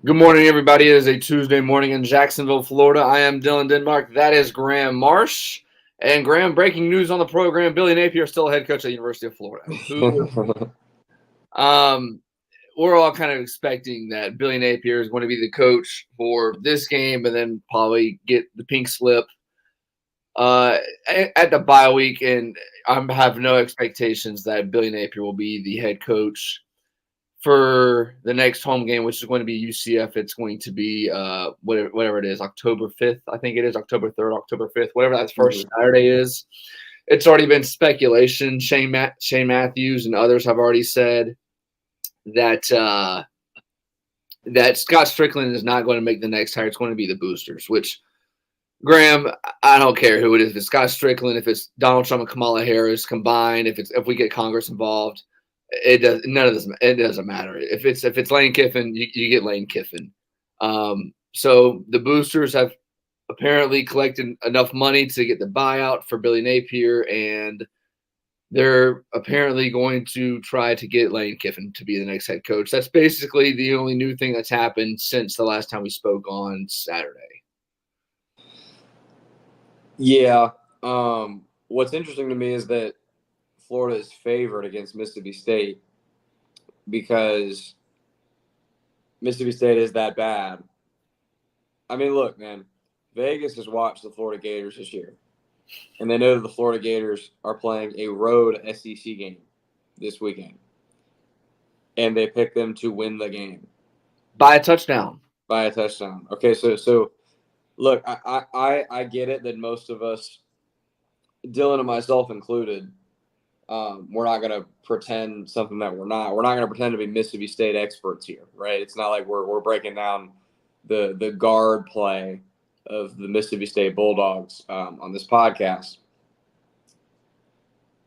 Good morning, everybody. It is a Tuesday morning in Jacksonville, Florida. I am Dylan Denmark. That is Graham Marsh. And Graham, breaking news on the program: Billy Napier still head coach at the University of Florida. Um, we're all kind of expecting that Billy Napier is going to be the coach for this game, and then probably get the pink slip at the bye week. And I have no expectations that Billy Napier will be the head coach for the next home game, which is going to be UCF. It's going to be whatever it is, October 5th. I think it is October 3rd, October 5th, whatever that first Saturday is. It's already been speculation. Shane Matthews and others have already said that that Scott Strickland is not going to make the next hire. It's going to be the boosters, which Graham, I don't care who it is. If it's Scott Strickland, if it's Donald Trump and Kamala Harris combined, if we get Congress involved, it doesn't matter. If it's Lane Kiffin, you get Lane Kiffin. So the boosters have apparently collected enough money to get the buyout for Billy Napier, and they're apparently going to try to get Lane Kiffin to be the next head coach. That's basically the only new thing that's happened since the last time we spoke on Saturday. Yeah. What's interesting to me is that Florida is favored against Mississippi State because Mississippi State is that bad. I mean, look, man, Vegas has watched the Florida Gators this year, and they know that the Florida Gators are playing a road SEC game this weekend, and they picked them to win the game by a touchdown. Okay, so look, I get it that most of us, Dylan and myself included, we're not going to pretend something that we're not. We're not going to pretend to be Mississippi State experts here, right? It's not like we're breaking down the guard play of the Mississippi State Bulldogs on this podcast.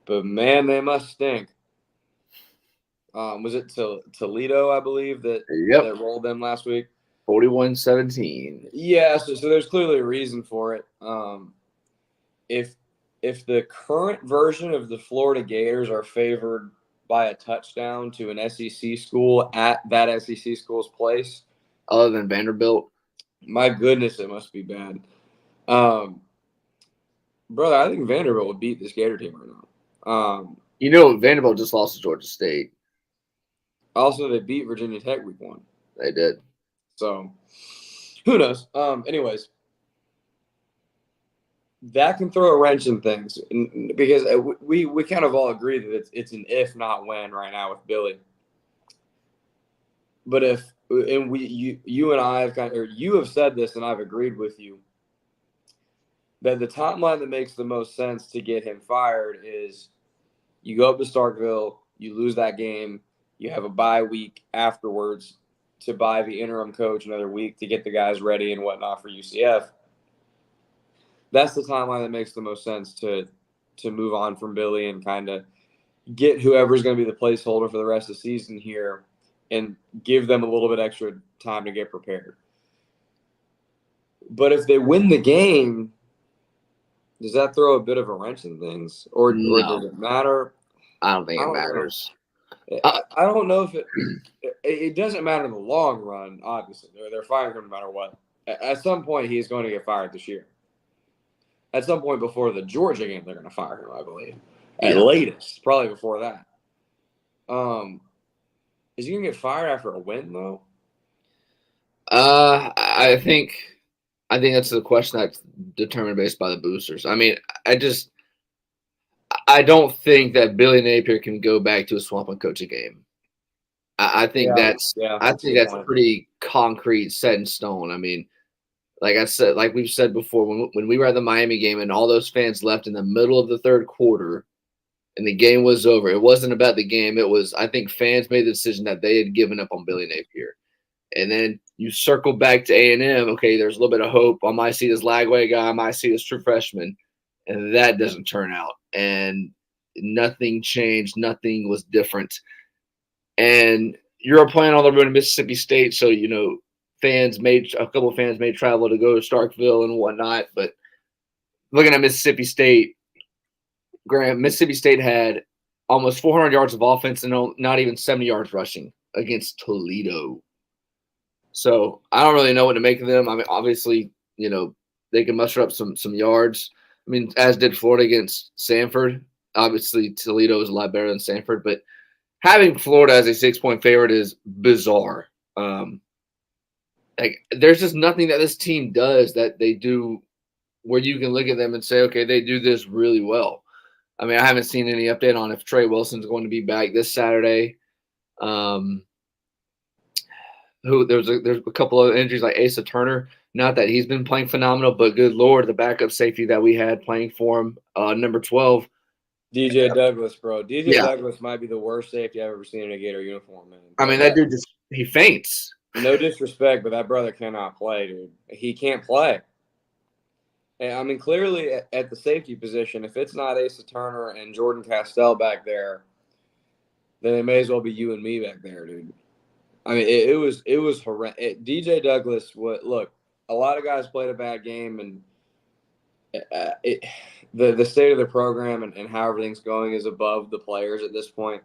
But, man, they must stink. Was it Toledo, I believe, that rolled them last week? 41-17. Yeah, so there's clearly a reason for it. If the current version of the Florida Gators are favored by a touchdown to an SEC school at that SEC school's place, other than Vanderbilt, my goodness, it must be bad. Brother, I think Vanderbilt would beat this Gator team right now. Vanderbilt just lost to Georgia State. Also, they beat Virginia Tech week 1. They did. So, who knows? Anyways, that can throw a wrench in things because we kind of all agree that it's an if not when right now with Billy. But you and I have you have said this and I've agreed with you that the timeline that makes the most sense to get him fired is you go up to Starkville, you lose that game, you have a bye week afterwards to buy the interim coach another week to get the guys ready and whatnot for UCF. That's the timeline that makes the most sense to move on from Billy and kind of get whoever's going to be the placeholder for the rest of the season here and give them a little bit extra time to get prepared. But if they win the game, does that throw a bit of a wrench in things? Or does it matter? I don't think it matters. I don't know if it doesn't matter in the long run, obviously. They're firing him no matter what. At some point, he's going to get fired this year. At some point before the Georgia game, they're going to fire him, I believe. At latest, probably before that. Is he going to get fired after a win, though? I think that's the question that's determined based by the boosters. I mean, I don't think that Billy Napier can go back to a swamp and coach a game. I think that's pretty concrete, set in stone. I mean, like we've said before, when we were at the Miami game and all those fans left in the middle of the third quarter and the game was over, it wasn't about the game. It was, I think fans made the decision that they had given up on Billy Napier. And then you circle back to A&M. Okay, there's a little bit of hope. I might see this Lagway guy. I might see this true freshman. And that doesn't turn out. And nothing changed. Nothing was different. And you're playing on the road in Mississippi State, so, a couple of fans may travel to go to Starkville and whatnot. But looking at Mississippi State, Graham, Mississippi State had almost 400 yards of offense and not even 70 yards rushing against Toledo. So I don't really know what to make of them. I mean, obviously, they can muster up some yards. I mean, as did Florida against Samford. Obviously, Toledo is a lot better than Samford, but having Florida as a 6-point favorite is bizarre. Like, there's just nothing that this team does that they do where you can look at them and say, okay, they do this really well. I mean, I haven't seen any update on if Trey Wilson's going to be back this Saturday. There's a couple of injuries like Asa Turner. Not that he's been playing phenomenal, but good Lord, the backup safety that we had playing for him, number 12. DJ Douglas, bro. DJ Douglas might be the worst safety I've ever seen in a Gator uniform, man. I mean, that dude he faints. No disrespect, but that brother cannot play, dude. He can't play. And, I mean, clearly at the safety position, if it's not Asa Turner and Jordan Castell back there, then it may as well be you and me back there, dude. I mean, it was horrendous. DJ Douglas, look, a lot of guys played a bad game, and the state of the program and how everything's going is above the players at this point.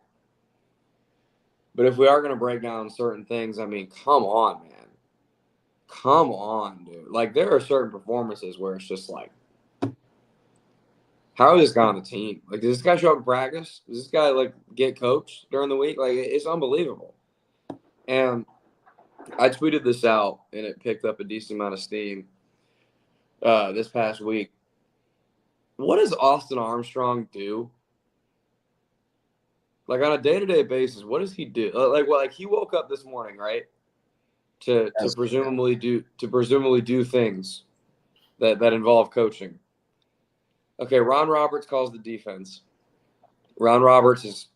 But if we are going to break down certain things, I mean, come on, man. Come on, dude. Like, there are certain performances where it's just like, how is this guy on the team? Like, does this guy show up in practice? Does this guy, like, get coached during the week? Like, it's unbelievable. And I tweeted this out, and it picked up a decent amount of steam this past week. What does Austin Armstrong do? Like, on a day-to-day basis, what does he do? Like he woke up this morning, right? To presumably do things that involve coaching. Okay, Ron Roberts calls the defense. Ron Roberts is,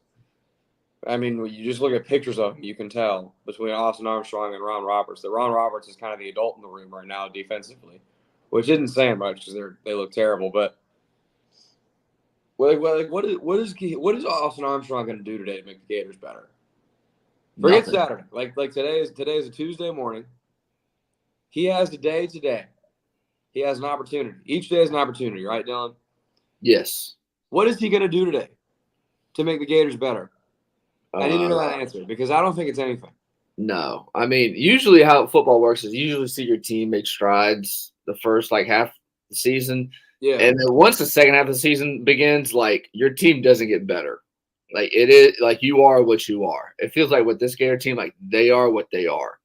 I mean, when you just look at pictures of him, you can tell between Austin Armstrong and Ron Roberts that Ron Roberts is kind of the adult in the room right now defensively, which isn't saying much because they look terrible. But what is Austin Armstrong going to do today to make the Gators better? Forget Saturday. Like today is a Tuesday morning. He has the day today. He has an opportunity. Each day is an opportunity, right, Dylan? Yes. What is he going to do today to make the Gators better? I need to know that answer because I don't think it's anything. No. I mean, usually how football works is you usually see your team make strides the first, half the season. Yeah. And then once the second half of the season begins, your team doesn't get better. It is you are what you are. It feels like with this Gator team, they are what they are.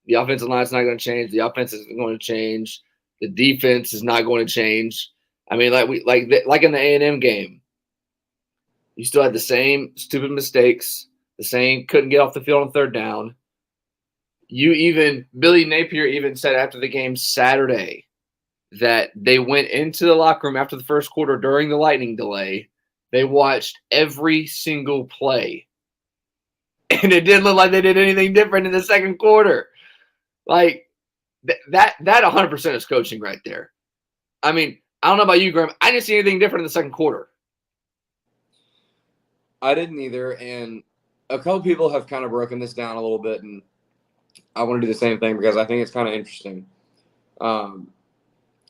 The offensive line is not going to change. The offense isn't going to change. The defense is not going to change. I mean, like in the A&M game, you still had the same stupid mistakes, the same couldn't get off the field on third down. Billy Napier even said after the game Saturday that they went into the locker room after the first quarter during the lightning delay. They watched every single play, and it didn't look like they did anything different in the second quarter. That 100% is coaching right there. I mean, I don't know about you, Graham. I didn't see anything different in the second quarter. I didn't either, and a couple people have kind of broken this down a little bit, and I want to do the same thing because I think it's kind of interesting.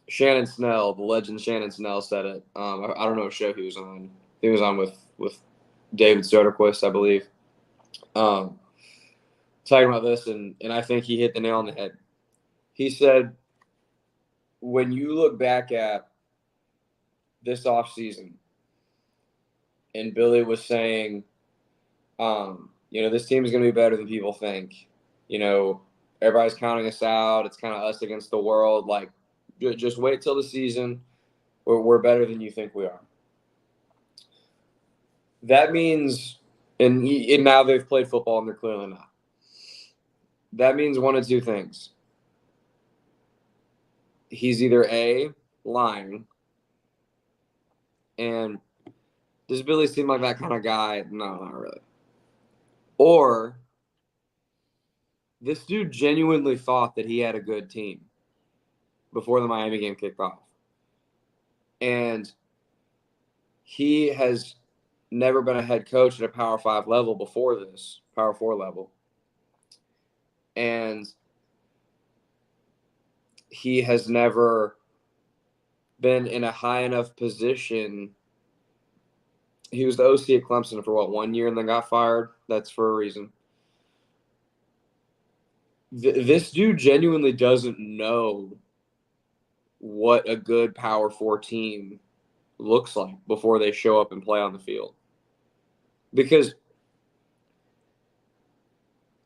Shannon Snell, the legend Shannon Snell, said it. I don't know what show he was on. He was on with David Soderquist, I believe. Talking about this, and I think he hit the nail on the head. He said, when you look back at this offseason, and Billy was saying, this team is going to be better than people think. Everybody's counting us out. It's kind of us against the world. Just wait till the season. We're better than you think we are. That means, and now they've played football and they're clearly not. That means one of two things. He's either A, lying, and does Billy seem like that kind of guy? No, not really. Or this dude genuinely thought that he had a good team before the Miami game kicked off. And he has never been a head coach at a Power 5 level before this, Power 4 level. And he has never been in a high enough position. He was the OC at Clemson for 1 year and then got fired? That's for a reason. this dude genuinely doesn't know what a good Power 4 team looks like before they show up and play on the field. Because,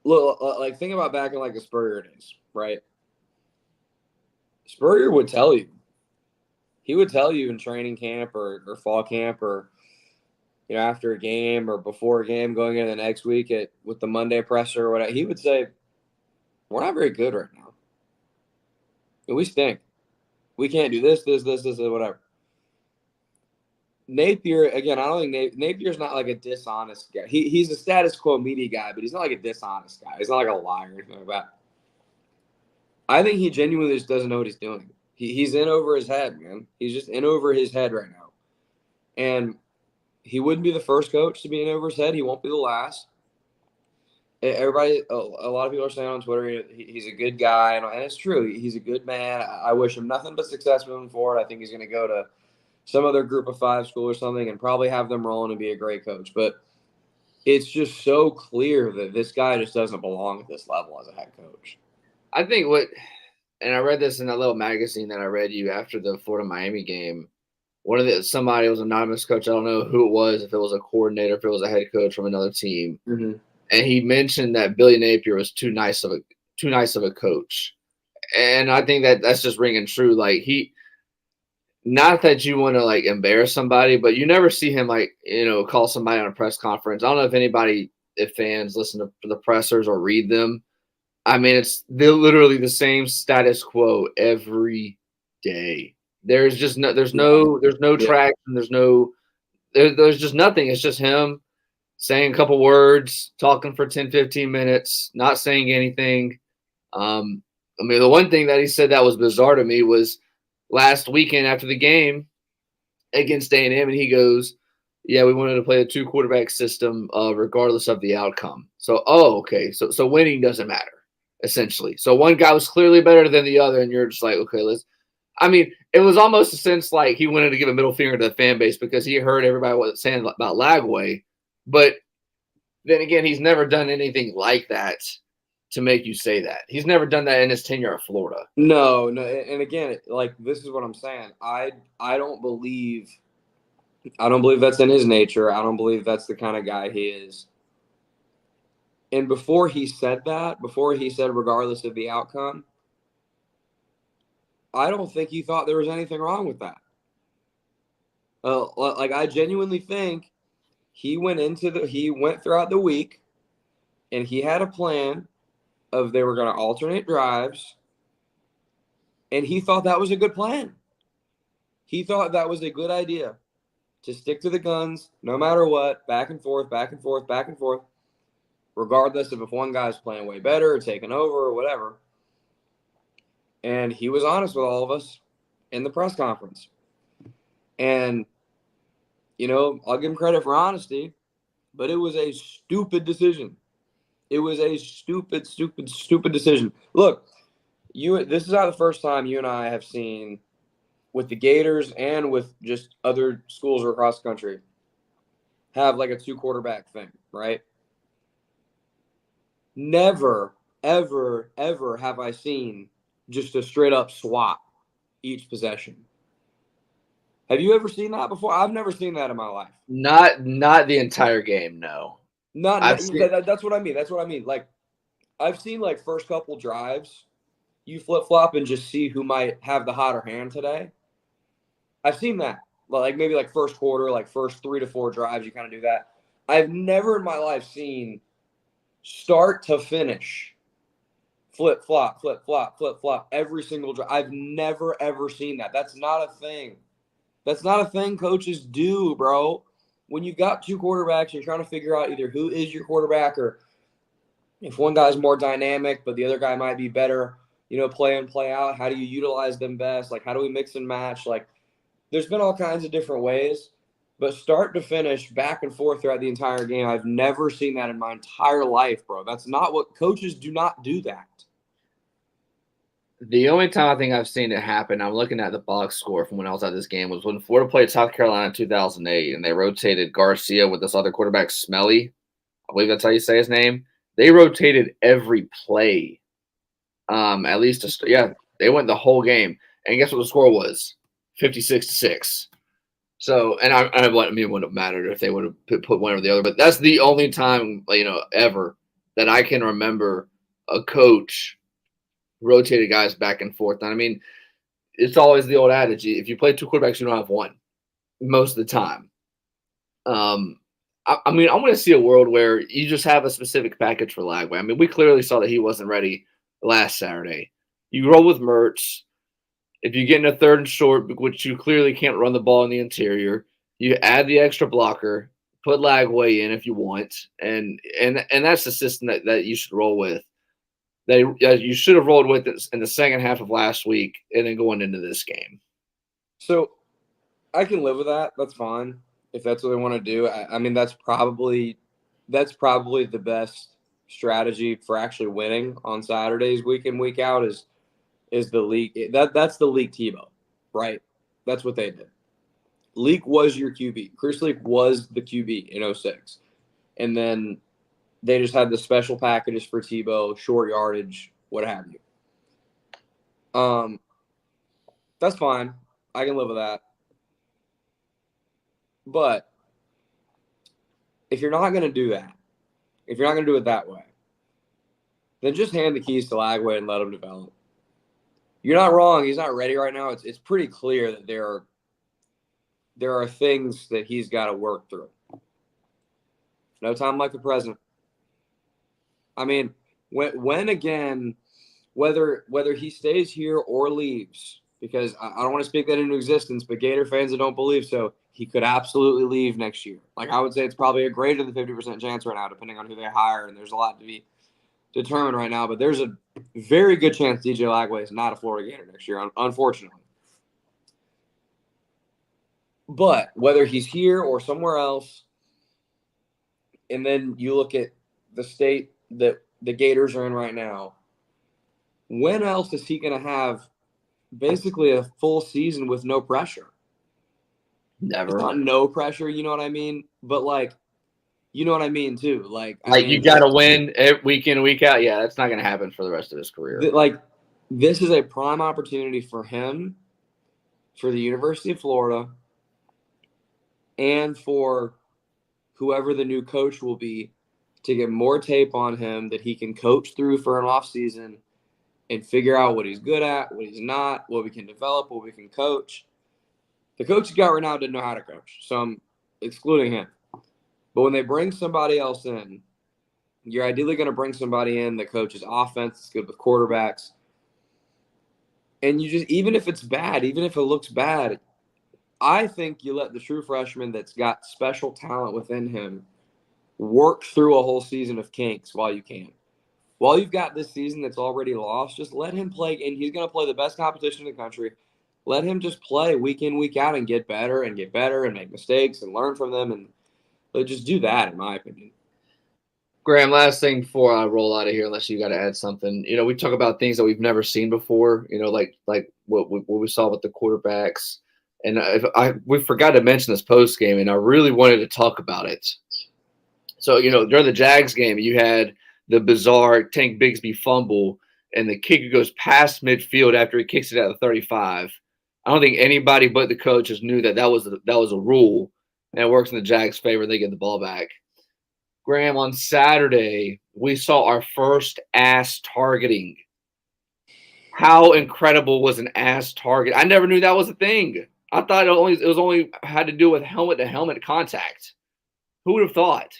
look, like, think about back in, like, the Spurrier days, right? Spurrier would tell you. He would tell you in training camp or fall camp or, after a game or before a game going into the next week with the Monday presser or whatever, he would say, we're not very good right now. We stink. We can't do this, whatever. Napier, again, I don't think Napier's not like a dishonest guy. He's a status quo media guy, but he's not like a dishonest guy. He's not like a liar or anything like that. I think he genuinely just doesn't know what he's doing. He's in over his head, man. He's just in over his head right now. And he wouldn't be the first coach to be in over his head. He won't be the last. Everybody, a lot of people are saying on Twitter, he's a good guy. And it's true. He's a good man. I wish him nothing but success moving forward. I think he's going to go to some other group of 5 school or something and probably have them rolling and be a great coach. But it's just so clear that this guy just doesn't belong at this level as a head coach. I think and I read this in that little magazine that I read you after the Florida-Miami game. Somebody was an anonymous coach. I don't know who it was, if it was a coordinator, if it was a head coach from another team. Mm-hmm. And he mentioned that Billy Napier was too nice of a coach. And I think that's just ringing true. Like, not that you want to like embarrass somebody, but you never see him like, call somebody on a press conference. I don't know if fans listen to the pressers or read them. I mean, they're literally the same status quo every day. There's no traction. There's just nothing. It's just him saying a couple words, talking for 10, 15 minutes, not saying anything. I mean, the one thing that he said that was bizarre to me was last weekend after the game against A&M, and he goes, yeah, we wanted to play a 2-quarterback system regardless of the outcome. So, okay. So winning doesn't matter, essentially. So one guy was clearly better than the other, and you're just like, okay, it was almost a sense like he wanted to give a middle finger to the fan base because he heard everybody was saying about Lagway. But then again, he's never done anything like that to make you say that. He's never done that in his tenure at Florida. No. And again, like, this is what I'm saying. I don't believe that's in his nature. I don't believe that's the kind of guy he is. And before he said regardless of the outcome, I don't think he thought there was anything wrong with that. Like, I genuinely think he went throughout the week and he had a plan of they were going to alternate drives, and he thought that was a good plan. He thought that was a good idea to stick to the guns no matter what, back and forth, regardless of if one guy's playing way better or taking over or whatever. And he was honest with all of us in the press conference. And, I'll give him credit for honesty, but it was a stupid decision. It was a stupid decision. Look, this is not the first time you and I have seen with the Gators and with just other schools across the country have like a 2-quarterback thing, right? Never, ever, ever have I seen just a straight up swap each possession. Have you ever seen that before? I've never seen that in my life. Not the entire game, no. That's what I mean. That's what I mean. Like, I've seen like first couple drives, you flip-flop and just see who might have the hotter hand today. I've seen that. Like, maybe like first quarter, like first 3 to 4 drives, you kind of do that. I've never in my life seen start to finish flip-flop every single drive. I've never, ever seen that. That's not a thing. That's not a thing coaches do, bro. When you've got 2 quarterbacks, you're trying to figure out either who is your quarterback or if one guy's more dynamic, but the other guy might be better, play in, play out. How do you utilize them best? Like, how do we mix and match? Like, there's been all kinds of different ways, but start to finish, back and forth throughout the entire game, I've never seen that in my entire life, bro. That's not what coaches do not do that. The only time I think I've seen it happen, I'm looking at the box score from when I was at this game, was when Florida played South Carolina in 2008, and they rotated Garcia with this other quarterback, Smelly. I believe that's how you say his name. They rotated every play At least, they went the whole game. And guess what the score was? 56-6. So, and it wouldn't have mattered if they would have put one or the other. But that's the only time, ever that I can remember a coach rotated guys back and forth. And I mean, it's always the old adage: if you play two quarterbacks, you don't have one most of the time. I mean, I want to see a world where you just have a specific package for Lagway. I mean, we clearly saw that he wasn't ready last Saturday. You roll with Mertz. If you get in a third and short, which you clearly can't run the ball in the interior, you add the extra blocker, put Lagway in if you want, and that's the system that you should roll with. You should have rolled with it in the second half of last week and then going into this game. So I can live with that. That's fine if that's what they want to do. I mean, that's probably the best strategy for actually winning on Saturdays, week in, week out is the league. That's the league Tebow, right? That's what they did. Leak was your QB. Chris Leak was the QB in 06. And then they just had the special packages for Tebow, short yardage, what have you. That's fine. I can live with that. But if you're not going to do that, if you're not going to do it that way, then just hand the keys to Lagway and let him develop. You're not wrong. He's not ready right now. It's pretty clear that there are things that he's got to work through. No time like the present. I mean, when again, whether he stays here or leaves, because I don't want to speak that into existence, but Gator fans that don't believe so, he could absolutely leave next year. Like, I would say it's probably a greater than 50% chance right now, depending on who they hire, and there's a lot to be determined right now. But there's a very good chance DJ Lagway is not a Florida Gator next year, unfortunately. But whether he's here or somewhere else, and then you look at the state that the Gators are in right now, when else is he going to have basically a full season with no pressure? Never. It's not no pressure, you know what I mean? But, like, you know what I mean, too. Like you got to win week in, week out. Yeah, that's not going to happen for the rest of his career. This is a prime opportunity for him, for the University of Florida, and for whoever the new coach will be to get more tape on him that he can coach through for an off season and figure out what he's good at, what he's not, what we can develop, what we can coach. The coach you got right now didn't know how to coach, so I'm excluding him. But when they bring somebody else in, you're ideally going to bring somebody in that coaches offense, is good with quarterbacks. And you just, even if it's bad, even if it looks bad, I think you let the true freshman that's got special talent within him work through a whole season of kinks while you can. While you've got this season that's already lost, just let him play, and he's going to play the best competition in the country. Let him just play week in, week out and get better and make mistakes and learn from them, and just do that, in my opinion. Graham, last thing before I roll out of here, unless you got to add something. We talk about things that we've never seen before, like what we saw with the quarterbacks. And we forgot to mention this post game, and I really wanted to talk about it. So, during the Jags game, you had the bizarre Tank Bigsby fumble, and the kicker goes past midfield after he kicks it out of 35. I don't think anybody but the coaches knew that was a rule, and it works in the Jags' favor. They get the ball back. Graham, on Saturday, we saw our first ass targeting. How incredible was an ass target? I never knew that was a thing. I thought it was only had to do with helmet-to-helmet contact. Who would have thought?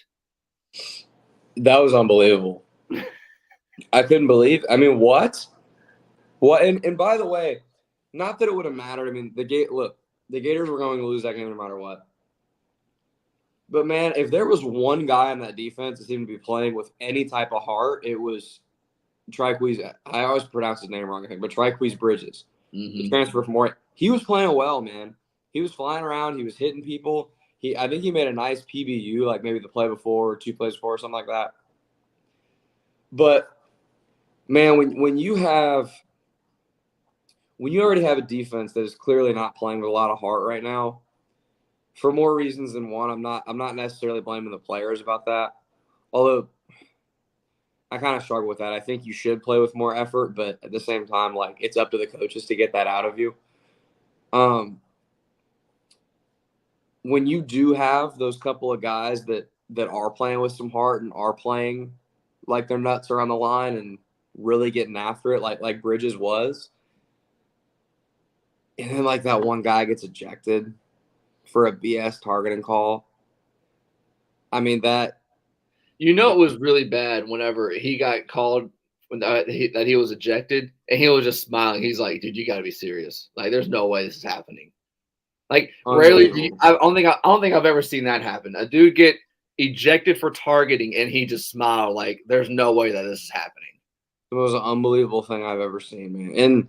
That was unbelievable. I couldn't believe. I mean, what? What? And by the way, not that it would have mattered. I mean, the Gators were going to lose that game no matter what. But, man, if there was one guy on that defense that seemed to be playing with any type of heart, it was Triqueze. I always pronounce his name wrong, I think, but Triqueze Bridges. Mm-hmm. The transfer from Oregon. He was playing well, man. He was flying around. He was hitting people. I think he made a nice PBU, like maybe the play before or 2 plays before or something like that. But, man, when you already have a defense that is clearly not playing with a lot of heart right now, for more reasons than one, I'm not necessarily blaming the players about that. Although I kind of struggle with that. I think you should play with more effort, but at the same time, like, it's up to the coaches to get that out of you. When you do have those couple of guys that are playing with some heart and are playing like their nuts are on the line and really getting after it, like Bridges was, and then like that one guy gets ejected for a BS targeting call. I mean, that. You know, it was really bad whenever he got called that he was ejected, and he was just smiling. He's like, "Dude, you got to be serious. Like, there's no way this is happening." Like, rarely do you, I don't think I've ever seen that happen. A dude get ejected for targeting, and he just smiled like, "There's no way that this is happening." It was an unbelievable thing I've ever seen, man. And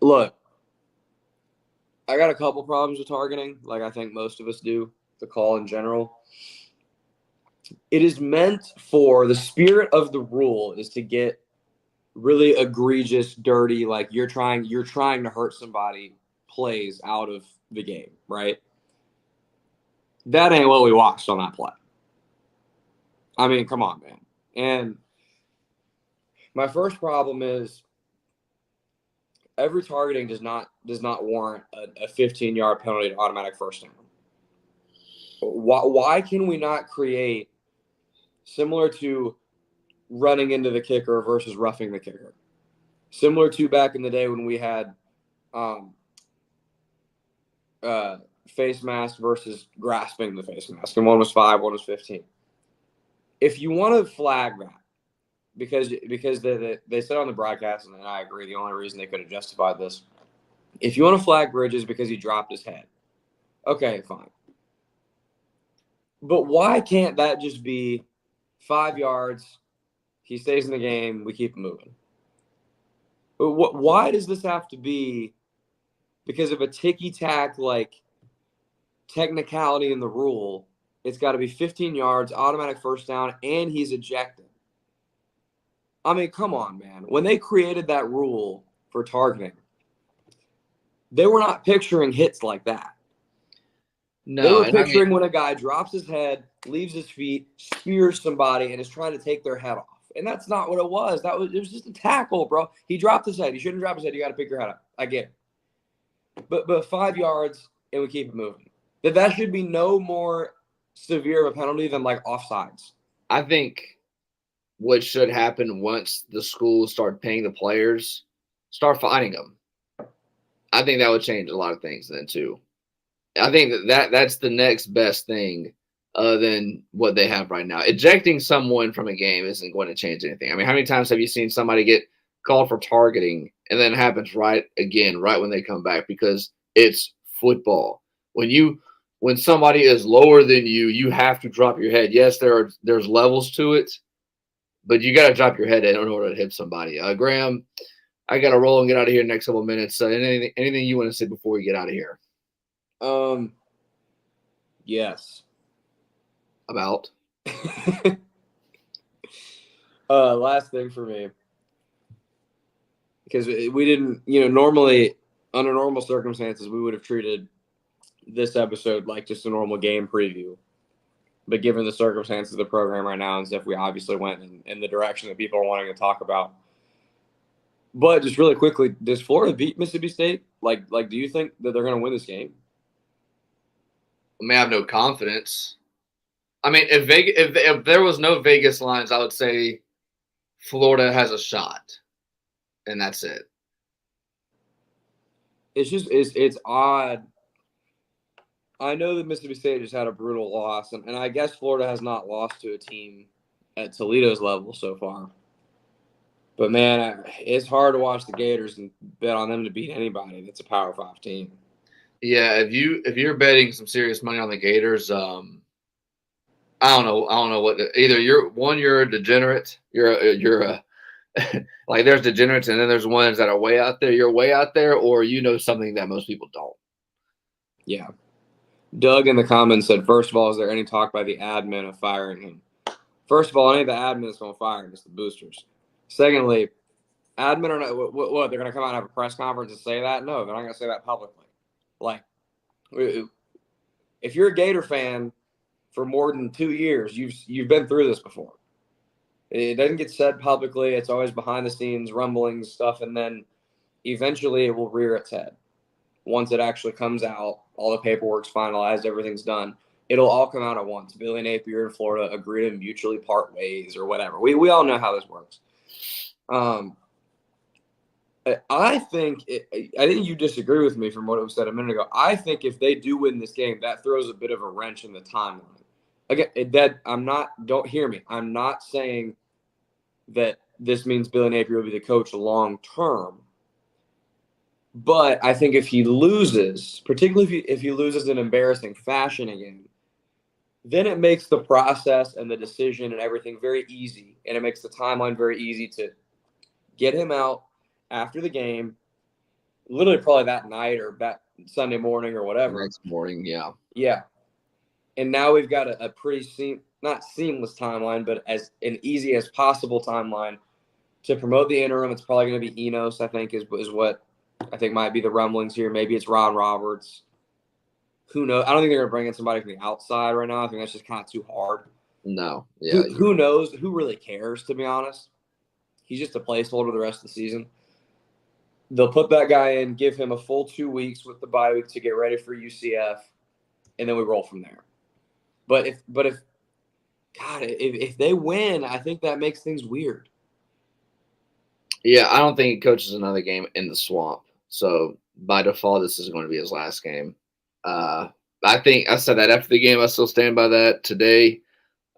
look, I got a couple problems with targeting, like I think most of us do, the call in general. It is meant for the spirit of the rule is to get really egregious, dirty, like you're trying to hurt somebody plays out of the game, right? That ain't what we watched on that play. I mean, come on, man. And my first problem is every targeting does not warrant a 15-yard penalty to automatic first down. Why can we not create similar to running into the kicker versus roughing the kicker? Similar to back in the day when we had face mask versus grasping the face mask, and one was 5, one was 15. If you want to flag that, because they said on the broadcast, and I agree, the only reason they could have justified this, if you want to flag Bridges because he dropped his head, okay, fine. But why can't that just be 5 yards, he stays in the game, we keep moving? Why does this have to be because of a ticky-tack, like, technicality in the rule? It's got to be 15 yards, automatic first down, and he's ejected. I mean, come on, man. When they created that rule for targeting, they were not picturing hits like that. No, they were picturing when a guy drops his head, leaves his feet, spears somebody, and is trying to take their head off. And that's not what it was. It was just a tackle, bro. He dropped his head. He shouldn't drop his head. You got to pick your head up. I get it. But 5 yards, and we keep it moving. That should be no more severe of a penalty than, like, offsides. I think what should happen once the schools start paying the players, start fining them. I think that would change a lot of things then too. I think that's the next best thing other than what they have right now. Ejecting someone from a game isn't going to change anything. I mean, how many times have you seen somebody get called for targeting and then it happens right when they come back? Because it's football. When somebody is lower than you, you have to drop your head. Yes, there's levels to it, but you got to drop your head in order to hit somebody. Graham, I got to roll and get out of here in the next couple of minutes. Anything you want to say before we get out of here? Yes. About? Last thing for me, because we didn't, normally under normal circumstances, we would have treated this episode like just a normal game preview. But given the circumstances of the program right now and stuff, we obviously went in the direction that people are wanting to talk about. But just really quickly, does Florida beat Mississippi State? Like, do you think that they're going to win this game? I mean, I have no confidence. I mean, if there was no Vegas lines, I would say Florida has a shot, and that's it. It's odd. I know that Mississippi State just had a brutal loss, and I guess Florida has not lost to a team at Toledo's level so far. But, man, it's hard to watch the Gators and bet on them to beat anybody that's a Power 5 team. Yeah, if you're betting some serious money on the Gators, I don't know what. Either you're a degenerate. You're a like there's degenerates, and then there's ones that are way out there. You're way out there, or you know something that most people don't. Yeah. Doug in the comments said, first of all, is there any talk by the admin of firing him? First of all, any of the admin is going to fire him. It's the boosters. Secondly, admin or not, what they're going to come out and have a press conference and say that? No, they're not going to say that publicly. Like, if you're a Gator fan for more than 2 years, you've been through this before. It doesn't get said publicly. It's always behind the scenes, rumblings, stuff, and then eventually it will rear its head. Once it actually comes out, all the paperwork's finalized, everything's done. It'll all come out at once. Billy Napier and Florida agree to mutually part ways or whatever. We all know how this works. I think you disagree with me from what was said a minute ago. I think if they do win this game, that throws a bit of a wrench in the timeline. Again, don't hear me. I'm not saying that this means Billy Napier will be the coach long term. But I think if he loses, particularly if he loses in embarrassing fashion again, then it makes the process and the decision and everything very easy. And it makes the timeline very easy to get him out after the game, literally probably that night or that Sunday morning or whatever. Next morning, yeah. Yeah. And now we've got a pretty not seamless timeline, but as an easy as possible timeline to promote the interim. It's probably going to be Enos, I think, is what I think might be the rumblings here. Maybe it's Ron Roberts. Who knows? I don't think they're going to bring in somebody from the outside right now. I think that's just kind of too hard. No. Yeah. Who knows? Who really cares, to be honest? He's just a placeholder the rest of the season. They'll put that guy in, give him a full 2 weeks with the bye week to get ready for UCF, and then we roll from there. But if they win, I think that makes things weird. Yeah, I don't think he coaches another game in the Swamp. So by default, this is going to be his last game. I think I said that after the game. I still stand by that today.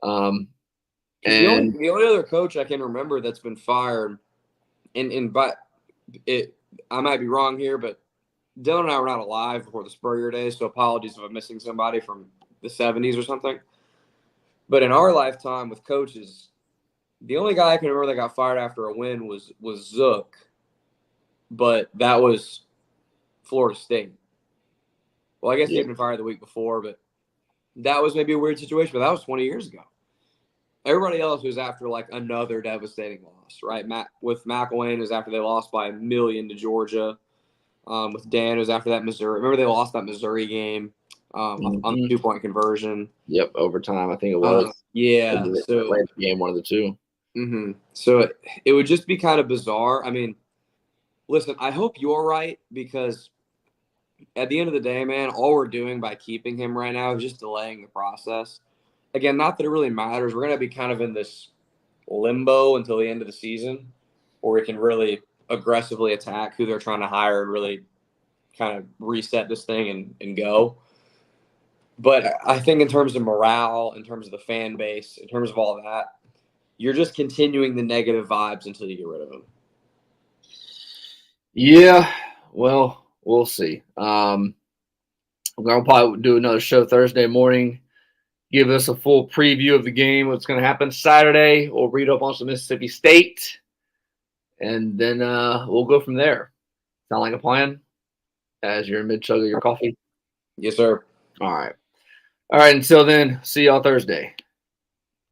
The only other coach I can remember that's been fired, I might be wrong here, but Dylan and I were not alive before the Spurrier days, so apologies if I'm missing somebody from the 70s or something. But in our lifetime with coaches, the only guy I can remember that got fired after a win was Zook, but that was Florida State. Well, I guess he had been fired the week before, but that was maybe a weird situation, but that was 20 years ago. Everybody else was after like another devastating loss, right? With McElwain, it was after they lost by 1 million to Georgia. With Dan, it was after that Missouri. Remember they lost that Missouri game on the 2-point conversion. Yep, overtime, I think it was. Yeah. So game, one of the two. Mm-hmm. So it would just be kind of bizarre. I mean, listen, I hope you're right, because at the end of the day, man, all we're doing by keeping him right now is just delaying the process. Again, not that it really matters. We're going to be kind of in this limbo until the end of the season, where we can really aggressively attack who they're trying to hire and really kind of reset this thing and go. But I think in terms of morale, in terms of the fan base, in terms of all of that, you're just continuing the negative vibes until you get rid of them. Yeah, well, we'll see. We're going to probably do another show Thursday morning, give us a full preview of the game, what's going to happen Saturday. We'll read up on some Mississippi State, and then we'll go from there. Sound like a plan? As you're in mid-chug of your coffee? Yes, sir. All right. Until then, see y'all Thursday.